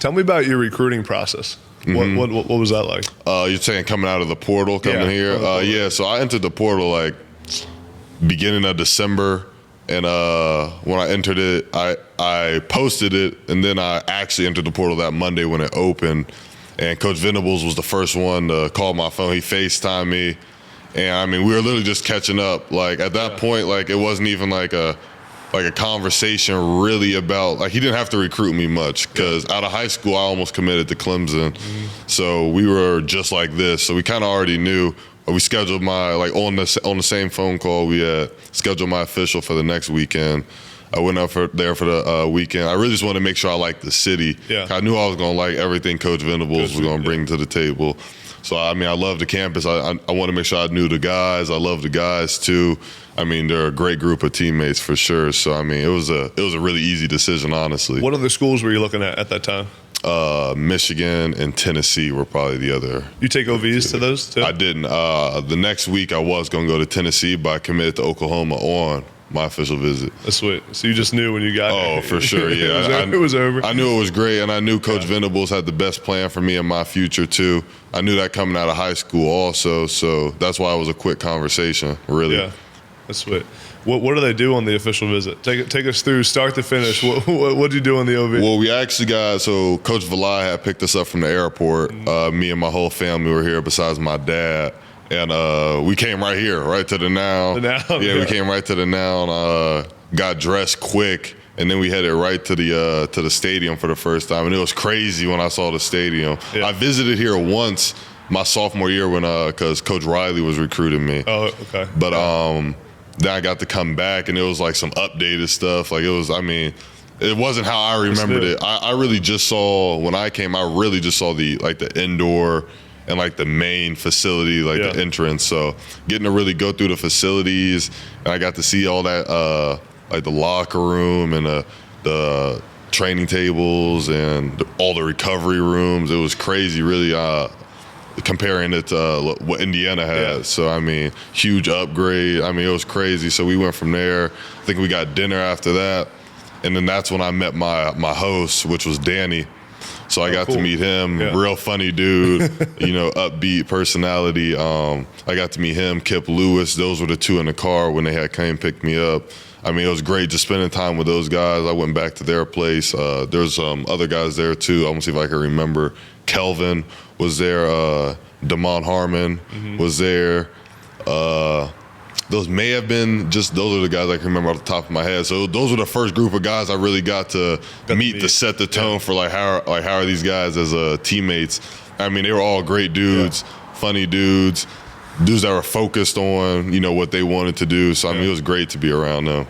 Tell me about your recruiting process. Mm-hmm. What was that like? You're saying coming out of the portal, coming here? Yeah, so I entered the portal like beginning of December. And when I entered it, I posted it, and then I actually entered the portal that Monday when it opened. And Coach Venables was the first one to call my phone. He FaceTimed me. And, I mean, we were literally just catching up. Like, at that point, like, it wasn't even like a conversation really about, like, he didn't have to recruit me much because out of high school, I almost committed to Clemson. So we were just like this. So we kind of already knew. We scheduled my, like, on the same phone call, we had scheduled my official for the next weekend. I went up there for the weekend. I really just wanted to make sure I liked the city. Yeah. I knew I was going to like everything Coach Venables was going to bring to the table. So, I mean, I love the campus. I want to make sure I knew the guys. I love the guys, too. I mean, they're a great group of teammates for sure. So, I mean, it was a really easy decision, honestly. What other schools were you looking at that time? Michigan and Tennessee were probably the other. You take OVs to those too? I didn't. The next week I was going to go to Tennessee, but I committed to Oklahoma on my official visit. That's sweet. So you just knew when you got here. Oh, for sure, yeah. It was over. I knew it was great, and I knew Coach Venables had the best plan for me in my future, too. I knew that coming out of high school also, so that's why it was a quick conversation, really. Yeah, that's sweet. What do they do on the official visit? Take us through start to finish. What did you do on the OV? Well, we actually so Coach Valai had picked us up from the airport. Me and my whole family were here besides my dad. And we came right here, right to the Noun. Yeah, we came right to the Noun, got dressed quick, and then we headed right to the stadium for the first time. And it was crazy when I saw the stadium. Yeah. I visited here once my sophomore year because Coach Riley was recruiting me. Oh, okay. But then I got to come back, and it was like some updated stuff. Like, it was, I mean, it wasn't how I remembered it. I really just saw, when I came, I really just saw the indoor and like the main facility, the entrance. So getting to really go through the facilities, and I got to see all that, like the locker room and the training tables and all the recovery rooms. It was crazy, really, comparing it to what Indiana had. Yeah. So, I mean, huge upgrade. I mean, it was crazy. So we went from there. I think we got dinner after that. And then that's when I met my host, which was Danny. So I got to meet him, real funny dude, upbeat personality. I got to meet him, Kip Lewis. Those were the two in the car when they had came pick me up. I mean, it was great just spending time with those guys. I went back to their place. There's other guys there, too. I'm going to see if I can remember. Kelvin was there. Damon Harmon was there. Those may have been those are the guys I can remember off the top of my head. So those were the first group of guys I really got to meet to set the tone for how are these guys as teammates. I mean, they were all great dudes, funny dudes that were focused on, what they wanted to do. So, I mean, it was great to be around them.